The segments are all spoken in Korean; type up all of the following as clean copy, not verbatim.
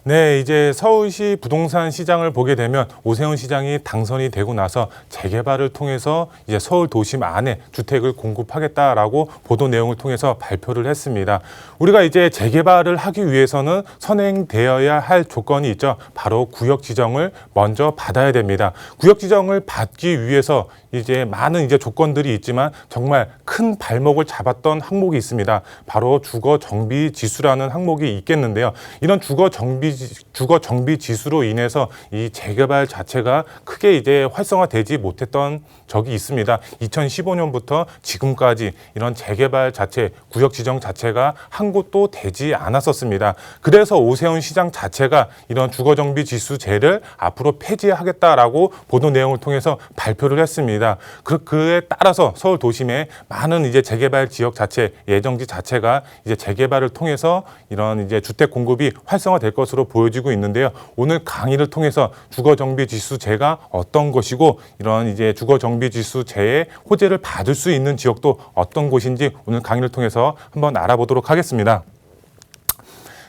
네, 이제 서울시 부동산 시장을 보게 되면 오세훈 시장이 당선이 되고 나서 재개발을 통해서 이제 서울 도심 안에 주택을 공급하겠다라고 보도 내용을 통해서 발표를 했습니다. 우리가 이제 재개발을 하기 위해서는 선행되어야 할 조건이 있죠. 바로 구역 지정을 먼저 받아야 됩니다. 구역 지정을 받기 위해서 이제 많은 이제 조건들이 있지만 정말 큰 발목을 잡았던 항목이 있습니다. 바로 주거 정비 지수라는 항목이 있겠는데요. 이런 주거 정비 지수로 인해서 이 재개발 자체가 크게 이제 활성화되지 못했던 적이 있습니다. 2015년부터 지금까지 이런 재개발 자체, 구역 지정 자체가 한 곳도 되지 않았었습니다. 그래서 오세훈 시장 자체가 이런 주거 정비 지수제를 앞으로 폐지하겠다라고 보도 내용을 통해서 발표를 했습니다. 그에 따라서 서울 도심의 많은 이제 재개발 지역 자체, 예정지 자체가 이제 재개발을 통해서 이런 이제 주택 공급이 활성화될 것으로 보여지고 있는데요. 오늘 강의를 통해서 주거 정비 지수제가 어떤 것이고 이런 이제 주거 정비 지수제의 호재를 받을 수 있는 지역도 어떤 곳인지 오늘 강의를 통해서 한번 알아보도록 하겠습니다.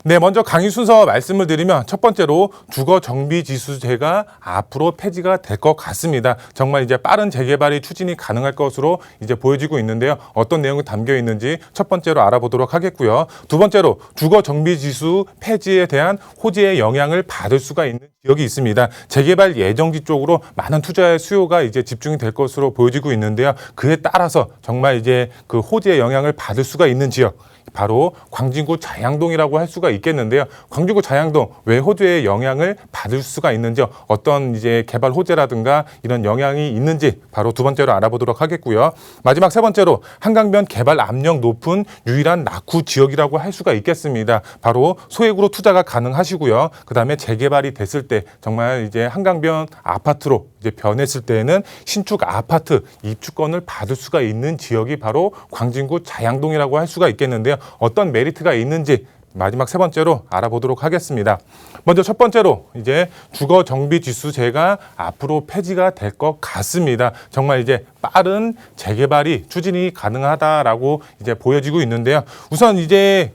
네, 먼저 강의 순서 말씀을 드리면 첫 번째로 주거 정비 지수제가 앞으로 폐지가 될 것 같습니다. 정말 이제 빠른 재개발이 추진이 가능할 것으로 이제 보여지고 있는데요. 어떤 내용이 담겨 있는지 첫 번째로 알아보도록 하겠고요. 두 번째로 주거 정비 지수 폐지에 대한 호재의 영향을 받을 수가 있는 지역이 있습니다. 재개발 예정지 쪽으로 많은 투자의 수요가 이제 집중이 될 것으로 보여지고 있는데요. 그에 따라서 정말 이제 그 호재의 영향을 받을 수가 있는 지역, 바로 광진구 자양동이라고 할 수가 있겠는데요. 광진구 자양동 왜 호재의 영향을 받을 수가 있는지, 어떤 이제 개발 호재라든가 이런 영향이 있는지 바로 두 번째로 알아보도록 하겠고요. 마지막 세 번째로 한강변 개발 압력 높은 유일한 낙후 지역이라고 할 수가 있겠습니다. 바로 소액으로 투자가 가능하시고요. 그다음에 재개발이 됐을 때 정말 이제 한강변 아파트로 이제 변했을 때에는 신축 아파트 입주권을 받을 수가 있는 지역이 바로 광진구 자양동이라고 할 수가 있겠는데요. 어떤 메리트가 있는지 마지막 세 번째로 알아보도록 하겠습니다. 먼저 첫 번째로 이제 주거 정비 지수제가 앞으로 폐지가 될 것 같습니다. 정말 이제 빠른 재개발이 추진이 가능하다라고 이제 보여지고 있는데요. 우선 이제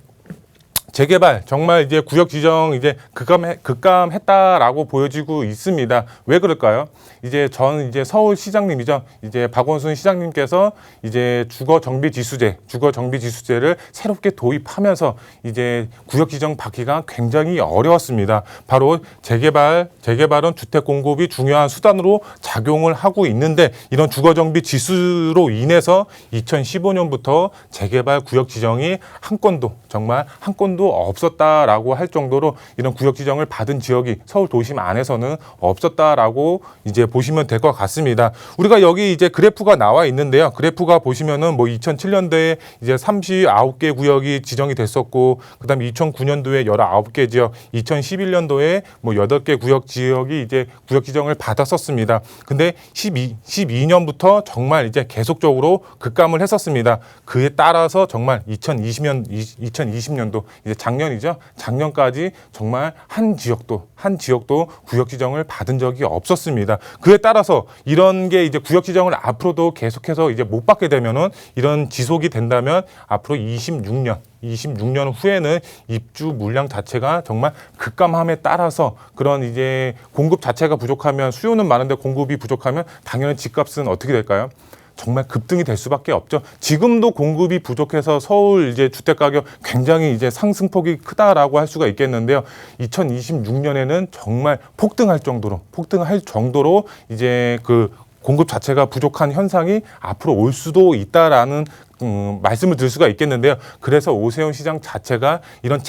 재개발 정말 이제 구역 지정 이제 급감했다라고 보여지고 있습니다. 왜 그럴까요? 이제 이제 서울시장님이죠. 이제 박원순 시장님께서 이제 주거 정비 지수제를 새롭게 도입하면서 이제 구역 지정 받기가 굉장히 어려웠습니다. 바로 재개발은 주택 공급이 중요한 수단으로 작용을 하고 있는데 이런 주거 정비 지수로 인해서 2015년부터 재개발 구역 지정이 한 건도 없었다라고 할 정도로 이런 구역 지정을 받은 지역이 서울 도심 안에서는 없었다라고 이제 보시면 될 것 같습니다. 우리가 여기 이제 그래프가 나와 있는데요. 그래프가 보시면은 뭐 2007년도에 이제 39개 구역이 지정이 됐었고, 그다음에 2009년도에 19개 지역, 2011년도에 뭐 8개 구역 지역이 이제 구역 지정을 받았었습니다. 근데 12년부터 정말 이제 계속적으로 급감을 했었습니다. 그에 따라서 정말 2020년도 이제 작년이죠. 작년까지 정말 한 지역도 구역 지정을 받은 적이 없었습니다. 그에 따라서 이런 게 이제 구역 지정을 앞으로도 계속해서 이제 못 받게 되면은 이런 지속이 된다면 앞으로 26년 후에는 입주 물량 자체가 정말 급감함에 따라서 그런 이제 공급 자체가 부족하면, 수요는 많은데 공급이 부족하면 당연히 집값은 어떻게 될까요? 정말 급등이 될 수밖에 없죠. 지금도 공급이 부족해서 서울 이제 주택 가격 굉장히 이제 상승폭이 크다라고 할 수가 있겠는데요. 2026년에는 정말 폭등할 정도로 이제 그 공급 자체가 부족한 현상이 앞으로 올 수도 있다라는 말씀을 드릴 수가 있겠는데요. 그래서 오세훈 시장 자체가 이런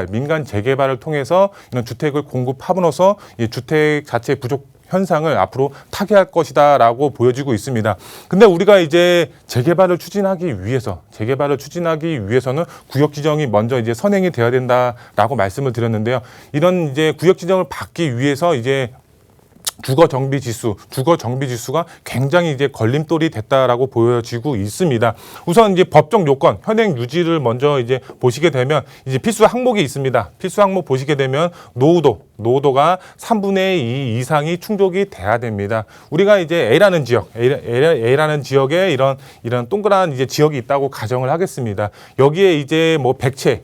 민간 재개발을 통해서 이런 주택을 공급함으로써 이 주택 자체 부족 현상을 앞으로 타개할 것이다라고 보여지고 있습니다. 근데 우리가 이제 재개발을 추진하기 위해서는 구역 지정이 먼저 이제 선행이 되어야 된다라고 말씀을 드렸는데요. 이런 이제 구역 지정을 받기 위해서 이제 주거 정비 지수가 굉장히 이제 걸림돌이 됐다라고 보여지고 있습니다. 우선 이제 법적 요건, 현행 유지를 먼저 이제 보시게 되면 이제 필수 항목이 있습니다. 필수 항목 보시게 되면 노후도가 3분의 2 이상이 충족이 돼야 됩니다. 우리가 이제 A라는 지역에 이런 동그란 이제 지역이 있다고 가정을 하겠습니다. 여기에 이제 뭐 100채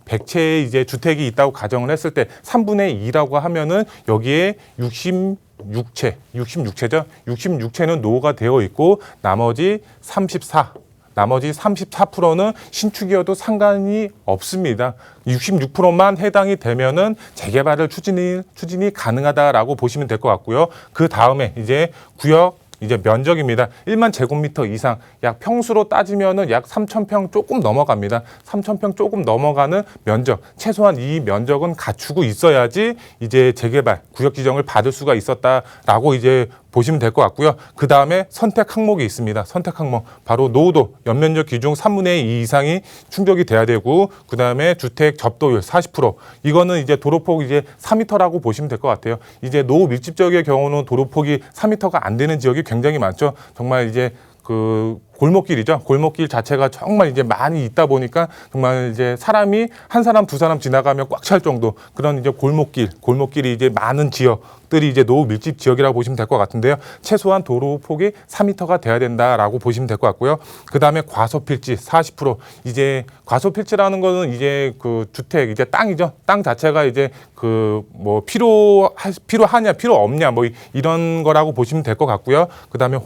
100채의 이제 주택이 있다고 가정을 했을 때 3분의 2라고 하면은 여기에 66채죠. 66채는 노후가 되어 있고 나머지 34%는 신축이어도 상관이 없습니다. 66%만 해당이 되면은 재개발을 추진이 가능하다라고 보시면 될 것 같고요. 그 다음에 이제 구역 이제 면적입니다. 1만 제곱미터 이상, 약 평수로 따지면은 약 3,000평 조금 넘어갑니다. 3,000평 조금 넘어가는 면적, 최소한 이 면적은 갖추고 있어야지 이제 재개발, 구역 지정을 받을 수가 있었다라고 이제 보시면 될 것 같고요. 그 다음에 선택 항목이 있습니다. 선택 항목, 바로 노후도 연면적 기준 3분의 2 이상이 충족이 돼야 되고, 그 다음에 주택 접도율 40%. 이거는 이제 도로폭 이제 4m라고 보시면 될 것 같아요. 이제 노후 밀집 지역의 경우는 도로폭이 4m가 안 되는 지역이 굉장히 많죠. 정말 이제 그 골목길이죠. 골목길 자체가 정말 이제 많이 있다 보니까 정말 이제 사람이 한 사람 두 사람 지나가면 꽉 찰 정도 그런 이제 골목길이 이제 많은 지역들이 이제 노후 밀집 지역이라고 보시면 될 것 같은데요. 최소한 도로 폭이 4m가 돼야 된다라고 보시면 될 것 같고요. 그 다음에 과소필지 40%. 이제 과소필지라는 거는 이제 그 주택 이제 땅이죠. 땅 자체가 이제 그 뭐 필요하냐 필요 없냐 뭐 이런 거라고 보시면 될 것 같고요. 그 다음에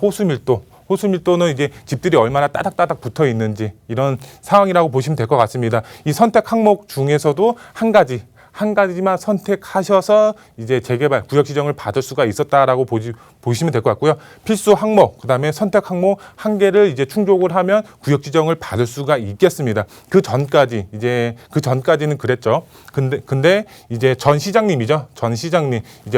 호수밀도는 이제 집들이 얼마나 따닥따닥 붙어 있는지 이런 상황이라고 보시면 될 것 같습니다. 이 선택 항목 중에서도 한 가지만 선택하셔서 이제 재개발, 구역 지정을 받을 수가 있었다라고 보시면 될 것 같고요. 필수 항목, 그다음에 선택 항목 한 개를 이제 충족을 하면 구역 지정을 받을 수가 있겠습니다. 그 전까지는 그랬죠. 근데 이제 전 시장님, 이제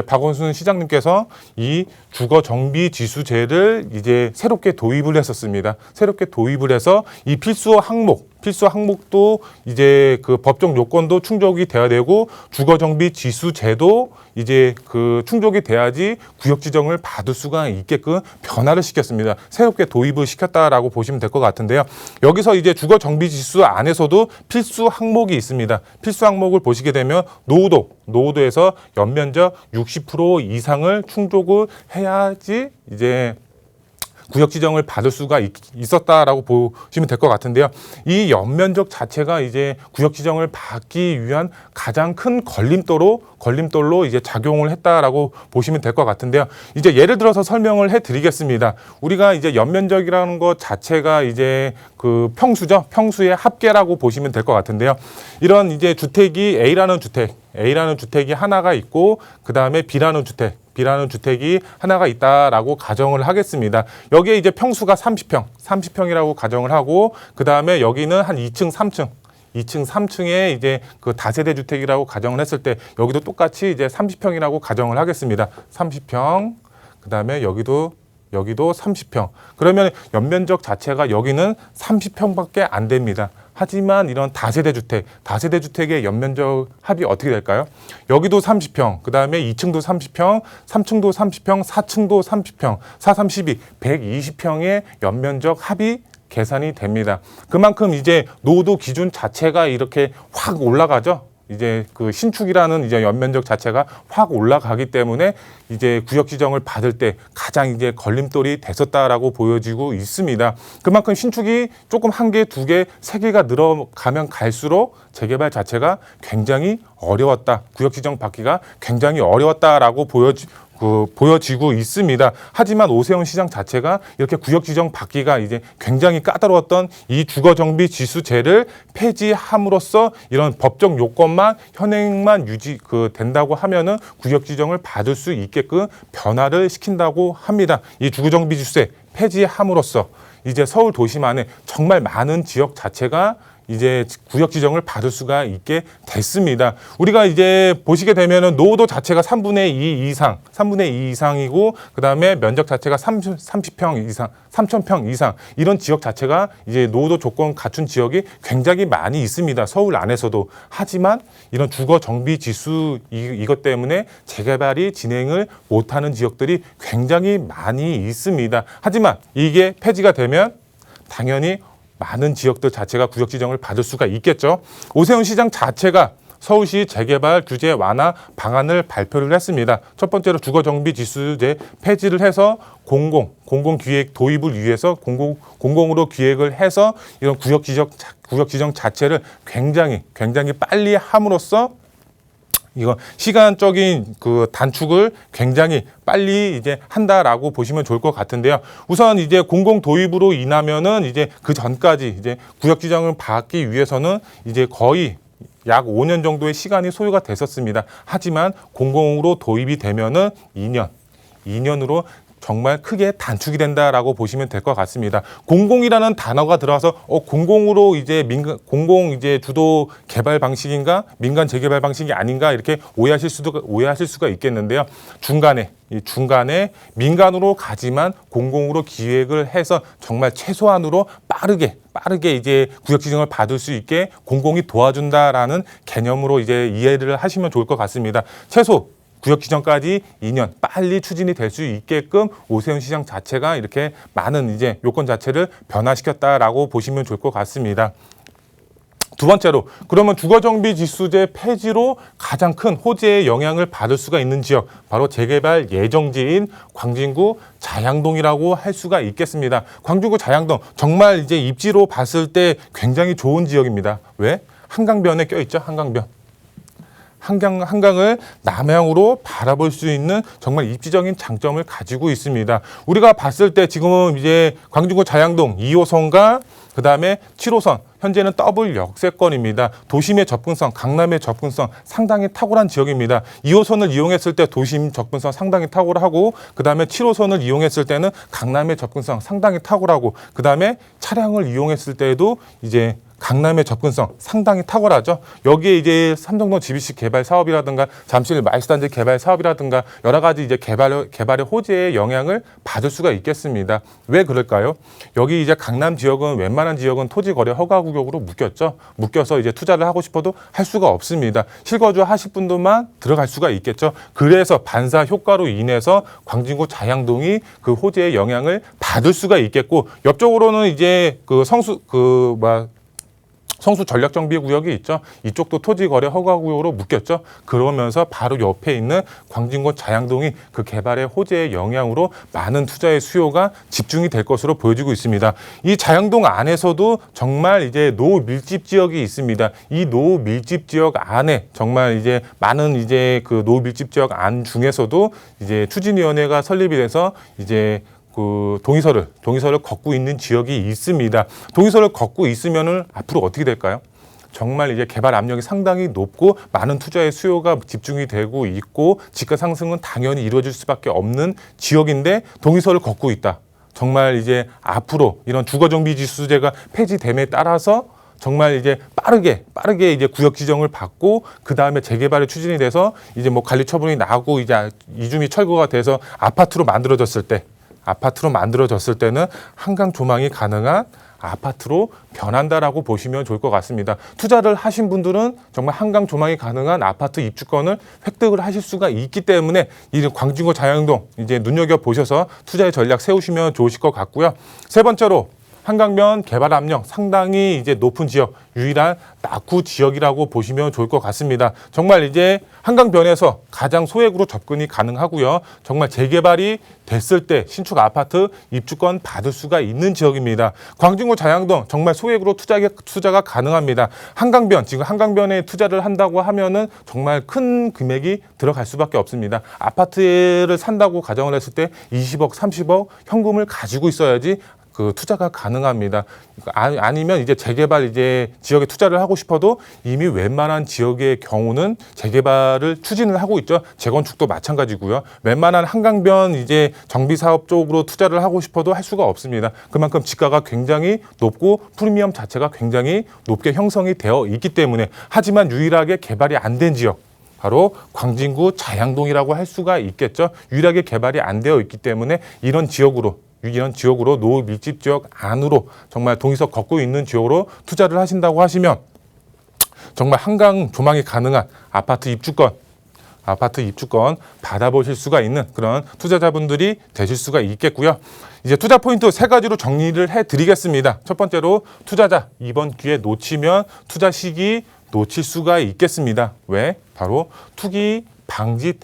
박원순 시장님께서 이 주거 정비 지수제를 이제 새롭게 도입을 했었습니다. 새롭게 도입을 해서 이 필수 항목도 이제 그 법적 요건도 충족이 돼야 되고 주거 정비 지수제도 이제 그 충족이 돼야지 구역 지정을 받을 수가 있게끔 변화를 시켰습니다. 새롭게 도입을 시켰다라고 보시면 될 것 같은데요. 여기서 이제 주거 정비 지수 안에서도 필수 항목이 있습니다. 필수 항목을 보시게 되면 노후도에서 연면적 60% 이상을 충족을 해야지 이제 구역 지정을 받을 수가 있었다라고 보시면 될 것 같은데요. 이 연면적 자체가 이제 구역 지정을 받기 위한 가장 큰 걸림돌로 이제 작용을 했다라고 보시면 될 것 같은데요. 이제 예를 들어서 설명을 해드리겠습니다. 우리가 이제 연면적이라는 것 자체가 이제 그 평수죠. 평수의 합계라고 보시면 될 것 같은데요. 이런 이제 주택이 A라는 주택이 하나가 있고 그 다음에 B라는 주택이 하나가 있다라고 가정을 하겠습니다. 여기에 이제 평수가 30평이라고 가정을 하고 그 다음에 여기는 한 2층, 3층에 이제 그 다세대 주택이라고 가정을 했을 때 여기도 똑같이 이제 30평이라고 가정을 하겠습니다. 30평. 그 다음에 여기도 30평. 그러면 연면적 자체가 여기는 30평밖에 안 됩니다. 하지만 이런 다세대 주택의 연면적 합이 어떻게 될까요? 여기도 30평, 그 다음에 2층도 30평, 3층도 30평, 4층도 30평, 4, 32, 120평의 연면적 합이 계산이 됩니다. 그만큼 이제 노후도 기준 자체가 이렇게 확 올라가죠. 이제 그 신축이라는 이제 연면적 자체가 확 올라가기 때문에 이제 구역 지정을 받을 때 가장 이제 걸림돌이 됐었다라고 보여지고 있습니다. 그만큼 신축이 조금 한 개, 두 개, 세 개가 늘어가면 갈수록 재개발 자체가 굉장히 어려웠다. 구역 지정 받기가 굉장히 어려웠다라고 보여지고 있습니다. 하지만 오세훈 시장 자체가 이렇게 구역 지정 받기가 이제 굉장히 까다로웠던 이 주거정비 지수제를 폐지함으로써 이런 법적 요건만 현행만 된다고 하면은 구역 지정을 받을 수 있게끔 변화를 시킨다고 합니다. 이 주거정비 지수제 폐지함으로써 이제 서울 도심안에 정말 많은 지역 자체가 이제 구역 지정을 받을 수가 있게 됐습니다. 우리가 이제 보시게 되면은 노후도 자체가 3분의 2 이상이고 그다음에 면적 자체가 30평 이상, 3,000평 이상 이런 지역 자체가 이제 노후도 조건 갖춘 지역이 굉장히 많이 있습니다. 서울 안에서도. 하지만 이런 주거 정비 지수 이것 때문에 재개발이 진행을 못하는 지역들이 굉장히 많이 있습니다. 하지만 이게 폐지가 되면 당연히 많은 지역들 자체가 구역 지정을 받을 수가 있겠죠. 오세훈 시장 자체가 서울시 재개발 규제 완화 방안을 발표를 했습니다. 첫 번째로 주거정비 지수제 폐지를 해서 공공기획 도입을 위해서 공공으로 기획을 해서 이런 구역 지정 자체를 굉장히 빨리 함으로써 이거 시간적인 그 단축을 굉장히 빨리 이제 한다라고 보시면 좋을 것 같은데요. 우선 이제 공공 도입으로 인하면은 이제 그 전까지 이제 구역 지정을 받기 위해서는 이제 거의 약 5년 정도의 시간이 소요가 됐었습니다. 하지만 공공으로 도입이 되면은 2년으로 정말 크게 단축이 된다라고 보시면 될 것 같습니다. 공공이라는 단어가 들어와서 공공으로 이제 공공 이제 주도 개발 방식인가 민간 재개발 방식이 아닌가 이렇게 오해하실 수가 있겠는데요. 중간에 민간으로 가지만 공공으로 기획을 해서 정말 최소한으로 빠르게 이제 구역 지정을 받을 수 있게 공공이 도와준다라는 개념으로 이제 이해를 하시면 좋을 것 같습니다. 최소 구역 지정까지 2년 빨리 추진이 될 수 있게끔 오세훈 시장 자체가 이렇게 많은 이제 요건 자체를 변화시켰다라고 보시면 좋을 것 같습니다. 두 번째로 그러면 주거정비 지수제 폐지로 가장 큰 호재의 영향을 받을 수가 있는 지역 바로 재개발 예정지인 광진구 자양동이라고 할 수가 있겠습니다. 광진구 자양동 정말 이제 입지로 봤을 때 굉장히 좋은 지역입니다. 왜? 한강변에 껴있죠. 한강을 남향으로 바라볼 수 있는 정말 입지적인 장점을 가지고 있습니다. 우리가 봤을 때 지금 이제 광진구 자양동 2호선과 그다음에 7호선 현재는 더블 역세권입니다. 도심의 접근성, 강남의 접근성 상당히 탁월한 지역입니다. 2호선을 이용했을 때 도심 접근성 상당히 탁월하고 그다음에 7호선을 이용했을 때는 강남의 접근성 상당히 탁월하고 그다음에 차량을 이용했을 때에도 이제 강남의 접근성 상당히 탁월하죠. 여기에 이제 삼성동 GBC 개발 사업이라든가 잠실 마이스단지 개발 사업이라든가 여러 가지 이제 개발의 호재의 영향을 받을 수가 있겠습니다. 왜 그럴까요? 여기 이제 강남 지역은 웬만한 지역은 토지 거래 허가 구역으로 묶였죠. 묶여서 이제 투자를 하고 싶어도 할 수가 없습니다. 실거주 하실 분들만 들어갈 수가 있겠죠. 그래서 반사 효과로 인해서 광진구 자양동이 그 호재의 영향을 받을 수가 있겠고 옆쪽으로는 이제 성수 전략정비구역이 있죠. 이쪽도 토지거래 허가구역으로 묶였죠. 그러면서 바로 옆에 있는 광진구 자양동이 그 개발의 호재의 영향으로 많은 투자의 수요가 집중이 될 것으로 보여지고 있습니다. 이 자양동 안에서도 정말 이제 노밀집 지역이 있습니다. 이 노밀집 지역 안에 정말 이제 많은 이제 그 노밀집 지역 안 중에서도 이제 추진위원회가 설립이 돼서 이제 그 동의서를 걷고 있는 지역이 있습니다. 동의서를 걷고 있으면은 앞으로 어떻게 될까요? 정말 이제 개발 압력이 상당히 높고 많은 투자의 수요가 집중이 되고 있고 지가 상승은 당연히 이루어질 수밖에 없는 지역인데 동의서를 걷고 있다. 정말 이제 앞으로 이런 주거정비 지수제가 폐지됨에 따라서 정말 이제 빠르게 이제 구역 지정을 받고 그 다음에 재개발이 추진이 돼서 이제 뭐 관리 처분이 나고 이제 이중이 철거가 돼서 아파트로 만들어졌을 때는 한강 조망이 가능한 아파트로 변한다라고 보시면 좋을 것 같습니다. 투자를 하신 분들은 정말 한강 조망이 가능한 아파트 입주권을 획득을 하실 수가 있기 때문에 이 광진구 자양동 이제 눈여겨 보셔서 투자의 전략 세우시면 좋으실 것 같고요. 세 번째로 한강변 개발 압력 상당히 이제 높은 지역, 유일한 낙후 지역이라고 보시면 좋을 것 같습니다. 정말 이제 한강변에서 가장 소액으로 접근이 가능하고요. 정말 재개발이 됐을 때 신축 아파트 입주권 받을 수가 있는 지역입니다. 광진구 자양동 정말 소액으로 투자가 가능합니다. 한강변, 지금 한강변에 투자를 한다고 하면은 정말 큰 금액이 들어갈 수밖에 없습니다. 아파트를 산다고 가정을 했을 때 20억, 30억 현금을 가지고 있어야지 그 투자가 가능합니다. 아니면 이제 재개발 이제 지역에 투자를 하고 싶어도 이미 웬만한 지역의 경우는 재개발을 추진을 하고 있죠. 재건축도 마찬가지고요. 웬만한 한강변 이제 정비 사업 쪽으로 투자를 하고 싶어도 할 수가 없습니다. 그만큼 지가가 굉장히 높고 프리미엄 자체가 굉장히 높게 형성이 되어 있기 때문에 하지만 유일하게 개발이 안 된 지역 바로 광진구 자양동이라고 할 수가 있겠죠. 유일하게 개발이 안 되어 있기 때문에 이런 지역으로 노밀집 지역 안으로 정말 동의서 걷고 있는 지역으로 투자를 하신다고 하시면 정말 한강 조망이 가능한 아파트 입주권 받아보실 수가 있는 그런 투자자분들이 되실 수가 있겠고요. 이제 투자 포인트 세 가지로 정리를 해드리겠습니다. 첫 번째로 투자자 이번 기회 놓치면 투자 시기 놓칠 수가 있겠습니다. 왜? 바로 투기 방지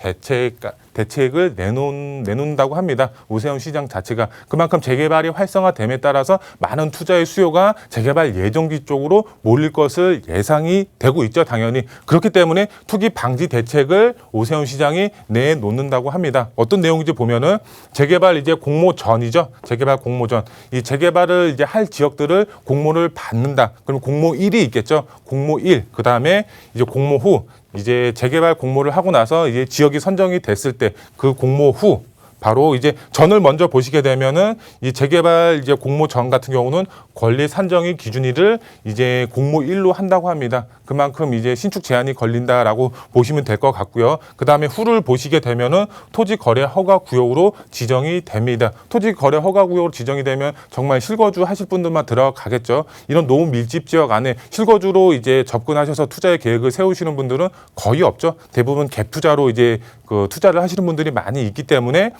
대책을 내놓는다고 합니다. 오세훈 시장 자체가 그만큼 재개발이 활성화됨에 따라서 많은 투자의 수요가 재개발 예정지 쪽으로 몰릴 것을 예상이 되고 있죠. 당연히. 그렇기 때문에 투기 방지 대책을 오세훈 시장이 내놓는다고 합니다. 어떤 내용인지 보면은 재개발 이제 공모전이죠. 재개발 공모전. 이 재개발을 이제 할 지역들을 공모를 받는다. 그럼 공모 1이 있겠죠. 공모 1. 그다음에 이제 공모 후 이제 재개발 공모를 하고 나서 이제 지역이 선정이 됐을 때 그 공모 후 바로 이제 전을 먼저 보시게 되면은 이 재개발 이제 공모전 같은 경우는 권리 산정의 기준일을 이제 공모 1로 한다고 합니다. 그만큼 이제 신축 제한이 걸린다라고 보시면 될 것 같고요. 그 다음에 후를 보시게 되면은 토지 거래 허가 구역으로 지정이 됩니다. 토지 거래 허가 구역으로 지정이 되면 정말 실거주 하실 분들만 들어가겠죠. 이런 노후 밀집 지역 안에 실거주로 이제 접근하셔서 투자의 계획을 세우시는 분들은 거의 없죠. 대부분 갭 투자로 이제 그 투자를 하시는 분들이 많이 있기 때문에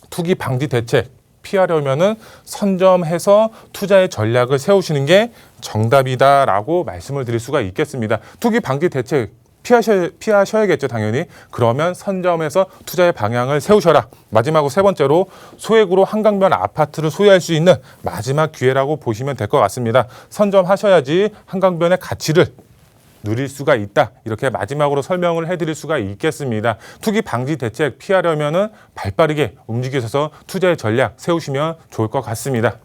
투기 방지 대책 피하려면은 선점해서 투자의 전략을 세우시는 게 정답이다라고 말씀을 드릴 수가 있겠습니다. 투기 방지 대책 피하셔야겠죠, 당연히. 그러면 선점해서 투자의 방향을 세우셔라. 마지막으로 세 번째로 소액으로 한강변 아파트를 소유할 수 있는 마지막 기회라고 보시면 될 것 같습니다. 선점하셔야지 한강변의 가치를 누릴 수가 있다. 이렇게 마지막으로 설명을 해드릴 수가 있겠습니다. 투기 방지 대책 피하려면은 발빠르게 움직이셔서 투자의 전략 세우시면 좋을 것 같습니다.